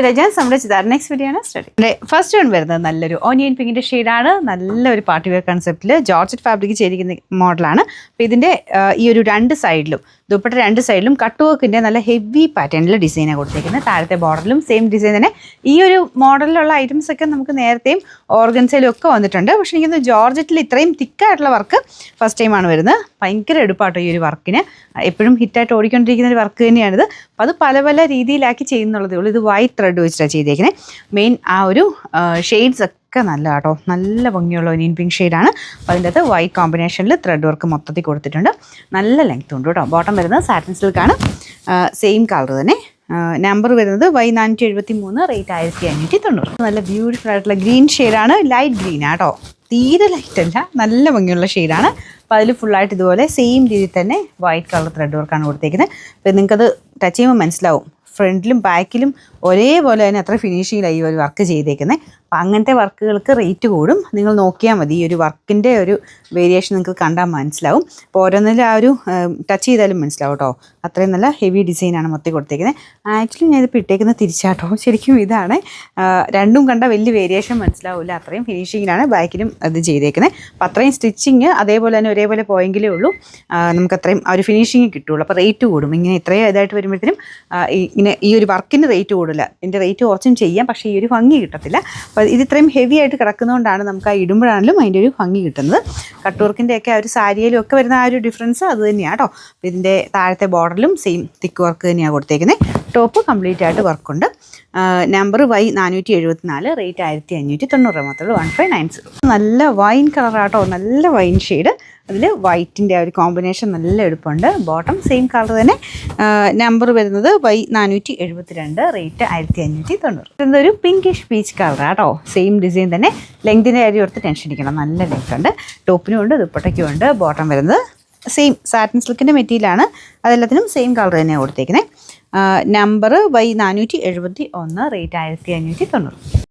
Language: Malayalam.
ഞാൻ സംരക്ഷിതാർ നെക്സ്റ്റ് വീഡിയോ ആണ് സ്റ്റഡി. ഫസ്റ്റ് വൺ വരുന്നത് നല്ലൊരു ഓനിയൻ പിങ്കിന്റെ ഷെയ്ഡാണ്. നല്ലൊരു പാർട്ടി വെയർ കൺസെപ്റ്റിൽ ജോർജറ്റ് ഫാബ്രിക് ചെയ്തിരിക്കുന്ന മോഡലാണ്. അപ്പോൾ ഇതിന്റെ ഈ ഒരു രണ്ട് സൈഡിലും ദുപ്പട്ട രണ്ട് സൈഡിലും കട്ട് വർക്കിന്റെ നല്ല ഹെവി പാറ്റേണിൽ ഡിസൈനാണ് കൊടുത്തേക്കുന്നത്. താഴത്തെ ബോർഡറിലും സെയിം ഡിസൈൻ തന്നെ. ഈ ഒരു മോഡലിലുള്ള ഐറ്റംസ് ഒക്കെ നമുക്ക് നേരത്തെയും ഓർഗൻസയിലും ഒക്കെ വന്നിട്ടുണ്ട്. പക്ഷേ എനിക്കൊന്ന് ജോർജറ്റിൽ ഇത്രയും തിക്കായിട്ടുള്ള വർക്ക് ഫസ്റ്റ് ടൈമാണ് വരുന്നത്. ഭയങ്കര എടുപ്പാട്ടോ ഈ ഒരു വർക്കിന്. എപ്പോഴും ഹിറ്റായിട്ട് ഓടിക്കൊണ്ടിരിക്കുന്ന ഒരു വർക്ക് തന്നെയാണിത്. അപ്പോൾ അത് പല പല രീതിയിലാക്കി ചെയ്യുന്നുള്ളതേ ഉള്ളൂ. ഇത് വൈറ്റ് ത്രെഡ് വെച്ചിട്ടാണ് ചെയ്തേക്കുന്നത്. മെയിൻ ആ ഒരു ഷെയ്ഡ്സ് ഒക്കെ നല്ല കേട്ടോ, നല്ല ഭംഗിയുള്ള ഒനിയൻ പിങ്ക് ഷെയ്ഡാണ്. അപ്പോൾ അതിൻ്റെ അകത്ത് വൈറ്റ് കോമ്പിനേഷനിൽ ത്രെഡ് വർക്ക് മൊത്തത്തിൽ കൊടുത്തിട്ടുണ്ട്. നല്ല ലെങ്ത് ഉണ്ട് കേട്ടോ. ബോട്ടം വരുന്നത് സാറ്റിൻ സിൽക്കാണ്. സെയിം കളർ തന്നെ. നമ്പർ വരുന്നത് Y473, റേറ്റ് 1590. നല്ല ബ്യൂട്ടിഫുൾ ആയിട്ടുള്ള ഗ്രീൻ ഷെയ്ഡാണ്. ലൈറ്റ് ഗ്രീൻ ആട്ടോ, തീരെ ലൈറ്റ് അല്ല, നല്ല ഭംഗിയുള്ള ഷെയ്ഡാണ്. അപ്പോൾ അതിൽ ഫുള്ളായിട്ട് ഇതുപോലെ സെയിം രീതിയിൽ തന്നെ വൈറ്റ് കളർ ത്രെഡ് വർക്കാണ് കൊടുത്തേക്കുന്നത്. അപ്പോൾ നിങ്ങൾക്കത് ടച്ച് ചെയ്യുമ്പോൾ മനസ്സിലാവും, ഫ്രണ്ടിലും ബാക്കിലും ഒരേപോലെ തന്നെ അത്ര ഫിനിഷിങ്ങിലായി ഈ ഒരു വർക്ക് ചെയ്തേക്കുന്നത്. അപ്പോൾ അങ്ങനത്തെ വർക്കുകൾക്ക് റേറ്റ് കൂടും. നിങ്ങൾ നോക്കിയാൽ മതി, ഈ ഒരു വർക്കിൻ്റെ ഒരു വേരിയേഷൻ നിങ്ങൾക്ക് കണ്ടാൽ മനസ്സിലാവും. അപ്പോൾ ഓരോന്നിലും ആ ഒരു ടച്ച് ചെയ്താലും മനസ്സിലാവും കേട്ടോ. അത്രയും നല്ല ഹെവി ഡിസൈനാണ് മൊത്തം കൊടുത്തേക്കുന്നത്. ആക്ച്വലി ഞാനിപ്പോൾ ഇട്ടേക്കുന്നത് തിരിച്ചാട്ടോ, ശരിക്കും ഇതാണ്. രണ്ടും കണ്ട വലിയ വേരിയേഷൻ മനസ്സിലാവില്ല, അത്രയും ഫിനിഷിങ്ങിലാണ് ബാക്കിലും അത് ചെയ്തേക്കുന്നത്. അപ്പോൾ അത്രയും സ്റ്റിച്ചിങ് അതേപോലെ തന്നെ ഒരേപോലെ പോയെങ്കിലേ ഉള്ളൂ നമുക്ക് അത്രയും ആ ഒരു ഫിനിഷിങ് കിട്ടുള്ളൂ. അപ്പോൾ റേറ്റ് കൂടും. ഇങ്ങനെ ഇത്രയും ഇതായിട്ട് വരുമ്പോഴത്തേനും ഇങ്ങനെ ഈ ഒരു വർക്കിന് റേറ്റ് കൂടില്ല. ഇതിൻ്റെ റേറ്റ് കുറച്ചും ചെയ്യാം, പക്ഷേ ഈ ഒരു ഭംഗി കിട്ടത്തില്ല. അപ്പോൾ ഇത് ഇത്രയും ഹെവി ആയിട്ട് കിടക്കുന്നതുകൊണ്ടാണ് നമുക്ക് ആ ഇടുമ്പോഴാണെങ്കിലും അതിൻ്റെ ഒരു ഭംഗി കിട്ടുന്നത്. കട്ട് വർക്കിൻ്റെയൊക്കെ ആ ഒരു സാരിയിലും ഒക്കെ വരുന്ന ആ ഒരു ഡിഫറൻസ് അത് തന്നെയാണ് കേട്ടോ. അപ്പോൾ ഇതിൻ്റെ താഴത്തെ ബോർഡറിലും സെയിം തിക്ക് വർക്ക് തന്നെയാണ് കൊടുത്തേക്കുന്നത്. ടോപ്പ് കംപ്ലീറ്റ് ആയിട്ട് വർക്കുണ്ട്. നമ്പർ Y474, റേറ്റ് 1590 മാത്രമേ 1590. നല്ല വൈൻ കളറാട്ടോ, നല്ല വൈൻ ഷെയ്ഡ്. അതിൽ വൈറ്റിൻ്റെ ആ ഒരു കോമ്പിനേഷൻ നല്ല എടുപ്പുണ്ട്. ബോട്ടം സെയിം കളർ തന്നെ. നമ്പർ വരുന്നത് Y472, റേറ്റ് 1590. ഇതൊരു പിങ്കിഷ് പീച്ച് കളറാട്ടോ, സെയിം ഡിസൈൻ തന്നെ. ലെങ്തിൻ്റെ കാര്യം ഓർത്ത് ടെൻഷൻ അടിക്കണം, നല്ല ലെങ്ത് ഉണ്ട്. ടോപ്പിനും ഉണ്ട്, ദുപ്പട്ടയ്ക്കും ഉണ്ട്. ബോട്ടം വരുന്നത് സെയിം സാറ്റിൻ സിൽക്കിൻ്റെ മെറ്റീരിയലാണ്. അതെല്ലാത്തിനും സെയിം കളർ തന്നെയാണ് കൊടുത്തേക്കുന്നത്. Number Y471, rate 1590.